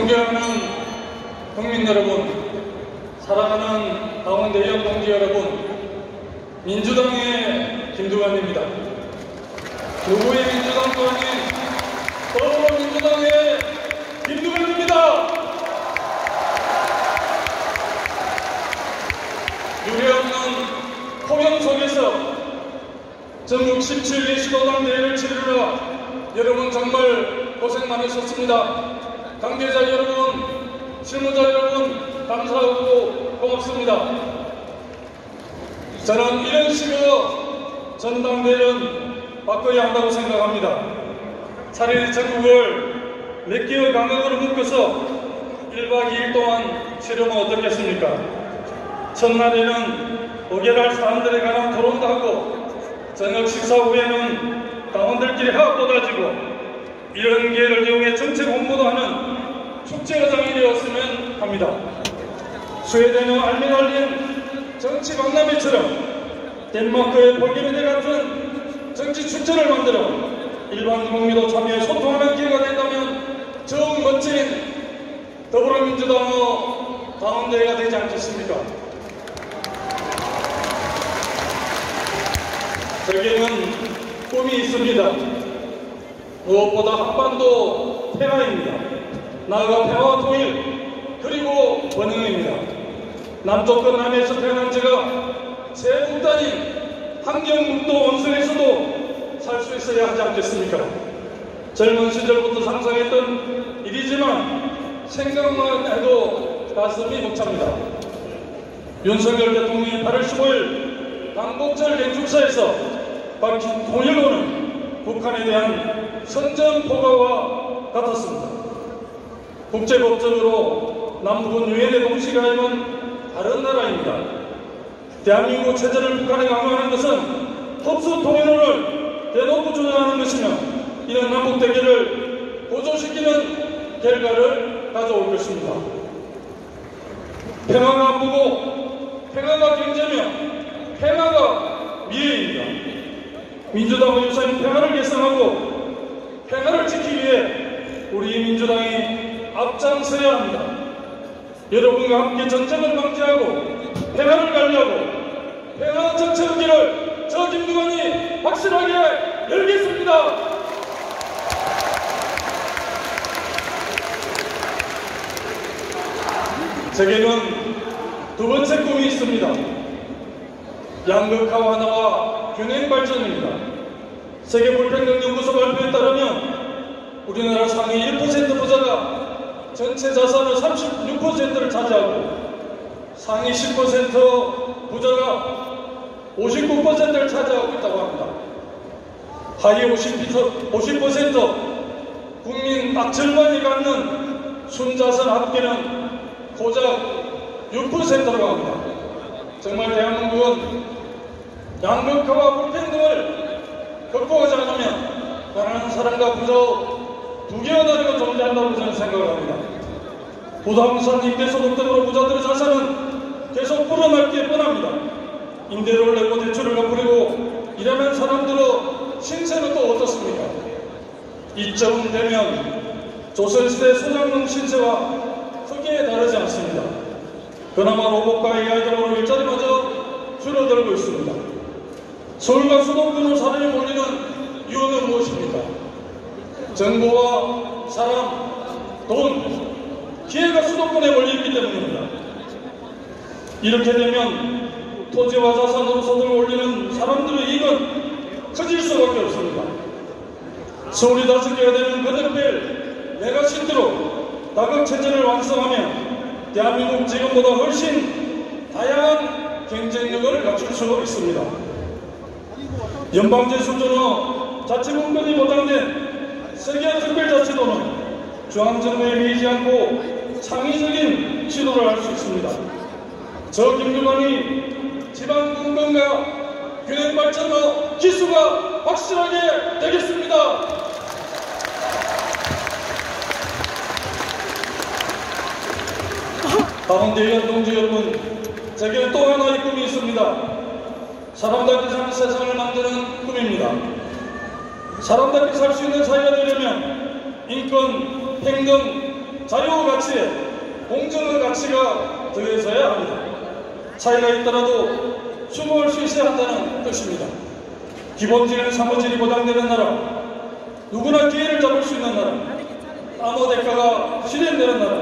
존경하는 국민 여러분, 사랑하는 당원대의원 동지 여러분, 민주당의 김두관입니다. 누구의 민주당도 아닌 더불어민주당의 김두관입니다. 유례없는 폭염 속에서 전국 17기 시도당 대회를 치르느라 여러분 정말 고생 많으셨습니다. 관계자 여러분, 실무자 여러분, 감사하고 고맙습니다. 저는 이런 식으로 전당대회는 바꿔야 한다고 생각합니다. 차라리 전국을 몇 개월 간격으로 묶어서 1박 2일 동안 치르면 어떻겠습니까? 첫날에는 의결할 사안들에 관한 토론도 하고 저녁 식사 후에는 당원들끼리 화합도 다지고 이런 기회를 이용해 정책 홍보도 하는 축제의장이 되었으면 합니다. 스웨덴의 알미날린 정치 박람회처럼 덴마크의 볼게메데 같은 정치 축제를 만들어 일반 국민도 참여해 소통하는 기회가 된다면 더욱 멋진 더불어민주당의 당원대회가 되지 않겠습니까? 저에게는 꿈이 있습니다. 무엇보다 한반도 평화입니다. 나아가 평화와 통일 그리고 번영입니다. 남쪽 끝남에서 태어난 제가 제 국단인 환경북도 원성에서도 살 수 있어야 하지 않겠습니까? 젊은 시절부터 상상했던 일이지만 생각만 해도 가슴이 벅찹니다. 윤석열 대통령이 8월 15일 광복절 경축사에서 밝힌 통일론은 북한에 대한 선전포고와 같았습니다. 국제법적으로 남북은 유엔의 동시가입은 다른 나라입니다. 대한민국 체제를 북한에 강요하는 것은 흡수 통일론을 대놓고 주장하는 것이며 이런 남북 대결을 고조시키는 결과를 가져올 것입니다. 평화가 안보고 평화가 경제며 평화가 미래입니다. 민주당은 유사인 평화를 개선하고 평화를 지키기 위해 우리 민주당이 앞장서야 합니다. 여러분과 함께 전쟁을 방지하고 평화를 관리하고 평화 정책의 길을 저 김두관이 확실하게 열겠습니다. 제게는 두 번째 꿈이 있습니다. 양극화 완화와 균형 발전입니다. 세계불평등연구소 발표에 따르면 우리나라 상위 1% 부자가 전체 자산의 36%를 차지하고 상위 10% 부자가 59%를 차지하고 있다고 합니다. 하위 50% 국민 딱 절반이 갖는 순자산 합계는 고작 6%라고 합니다. 정말 대한민국은 양극화와 불평등을 극복하지 않으면 가난한 사람과 부자 두 개의 나라가 존재한다고 저는 생각합니다. 부동산 임대소득 등으로 부자들의 자산은 계속 불어날 게 뻔합니다. 임대료를 내고 대출을 갚으려고 일하는 사람들의 신세는 또 어떻습니까? 이쯤 되면 조선시대 소장농 신세와 크게 다르지 않습니다. 그나마 로봇과 AI 등으로 일자리마저 줄어들고 있습니다. 서울과 수도권으로 사람이 몰리는 이유는 무엇입니까? 정보와 사람, 돈, 기회가 수도권에 몰려있기 때문입니다. 이렇게 되면 토지와 자산으로 소득을 올리는 사람들의 이익은 커질 수밖에 없습니다. 서울이 5개가 되는 거듭벨 메가시티로 다각체제를 완성하면 대한민국 지금보다 훨씬 다양한 경쟁력을 갖출 수 있습니다. 연방제 수준의 자치분권이 보장된 세계특별자치도는 중앙정부에 매이지 않고 창의적인 지도를 할 수 있습니다. 저 김두관이 지방분권과 균형 발전의 기수가 확실하게 되겠습니다. 당원대의원 동지 여러분, 제게 또 하나의 꿈이 있습니다. 사람답게 사는 세상을 만드는 꿈입니다. 사람답게 살 수 있는 사회가 되려면 인권, 평등, 자유 가치에 공정의 가치가 더해져야 합니다. 차이가 있더라도 수긍할 수 있어야 한다는 뜻입니다. 기본적인 사무질이 보장되는 나라, 누구나 기회를 잡을 수 있는 나라, 아무 대가가 실현되는 나라,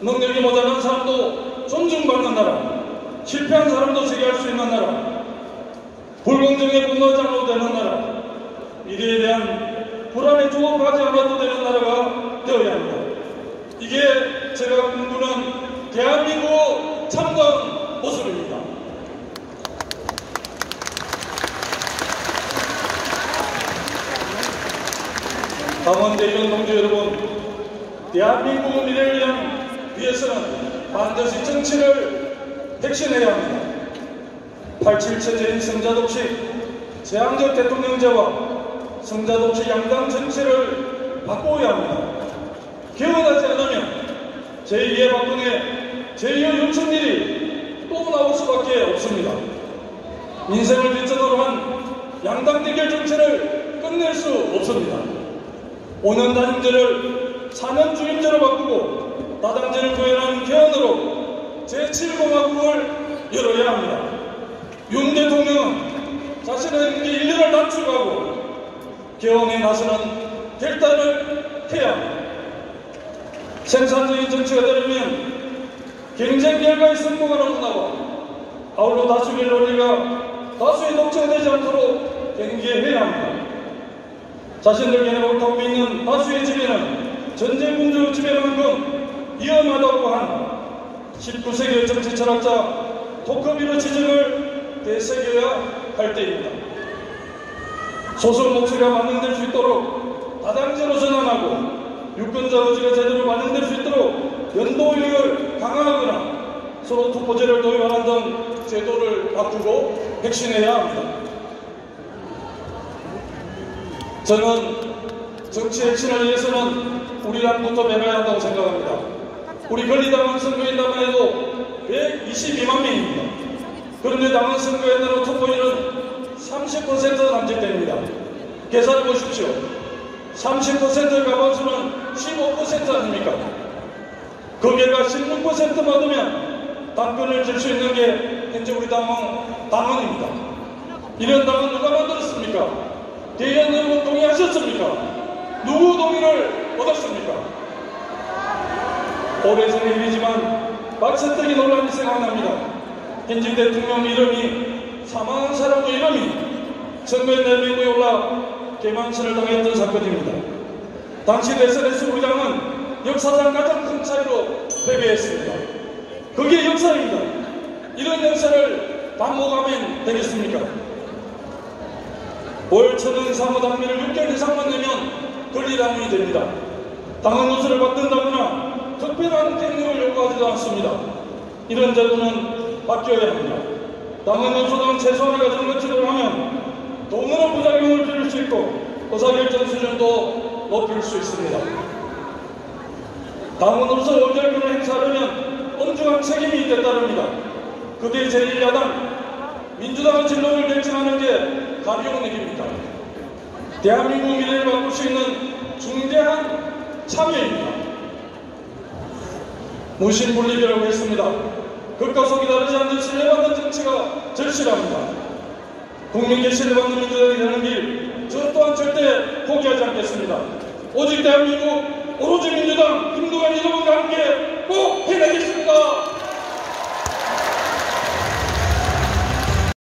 능력이 모자란 사람도 존중받는 나라, 실패한 사람도 재기할 수 있는 나라, 불공정에 분노하지 않아도 되는 나라, 미래에 대한 불안에 조급하지 않아도 되는 나라가 되어야 합니다. 이게 제가 꿈꾸는 대한민국 참다운 모습입니다. 당원대의원 동지 여러분, 대한민국의 미래를 위해서는 반드시 정치를 혁신해야 합니다. 87 체제인 성자독식, 재앙적 대통령제와 성자독식 양당 정치를 바꿔야 합니다. 개헌하지 않으면 제2의 박근혜, 제2의 윤석열이 또 나올 수밖에 없습니다. 민생을 뒷전으로 한 양당 대결 정치를 끝낼 수 없습니다. 5년 단임제를 4년 중임제로 바꾸고 다당제를 구현한 개헌으로 제7공화국을 열어야 합니다. 윤 대통령은 자신의 임기 1년을 단축하고 개헌에 나서는 결단을 해야 합니다. 생산적인 정치가 되려면 경쟁 결과에 성공하는 문화와 아울러 다수결 논리가 다수의 독점되지 않도록 경계해야 합니다. 자신들에게 옳다고 믿는 다수의 지배는 전쟁 군주 지배만큼 위험하다고 한 19세기의 정치 철학자 토크비르 지적을 되새겨야 할 때입니다. 소수 목소리가 반영될 수 있도록 다당제로 전환하고 유권자 의지가 제대로 반영될 수 있도록 연도율을 강화하거나 서로 투표제를 도입하는 등 제도를 바꾸고 혁신해야 합니다. 저는 정치 혁신을 위해서는 우리 당부터 변화해야 한다고 생각합니다. 우리 권리당원 선거인단만 해도 122만 명입니다. 그런데 당원 선거인단으로 투표율은 30% 남짓됩니다. 계산해 보십시오. 30% 가반수는 15% 아닙니까? 거기에가 16% 받으면 당권을 줄 수 있는 게 현재 우리 당원입니다. 이런 당원 누가 만들었습니까? 대의원 여러분 동의하셨습니까? 누구 동의를 얻었습니까? 오래전의 일이지만 박사떡이 논란이 생각납니다. 현직 대통령 이름이 사망한 사람의 이름이 선거인 내명부에 올라 개망신을 당했던 사건입니다. 당시 SNS 부장은 역사상 가장 큰 차이로 패배했습니다. 그게 역사입니다. 이런 역사를 반복하면 되겠습니까? 월 천원 이상 당비를 6개월 이상만 내면 권리당원이 됩니다. 당원 노수를 받는다거나 특별한 갱년을 요구하지도 않습니다. 이런 제도는 바뀌어야 합니다. 당원 노수는 최소한의 과정 거치도록 하면 돈으로 부작용을 줄일 수 있고 의사결정 수준도 높일 수 있습니다. 당원으로서 의결권을 행사하려면 엄중한 책임이 있게 따릅니다. 그게 제1야당 민주당의 진로를 결정하는 게 가벼운 일입니다. 대한민국 미래를 바꿀 수 있는 중대한 참여입니다. 무신분립이라고 했습니다. 극과 속이 다르지 않는 신뢰받는 정치가 절실합니다. 국민께 신뢰받는 민주당이 되는 길, 저 또한 절대 포기하지 않겠습니다. 오직 대한민국 오로지 민주당 김두관 여러분과 함께 꼭 해내겠습니다.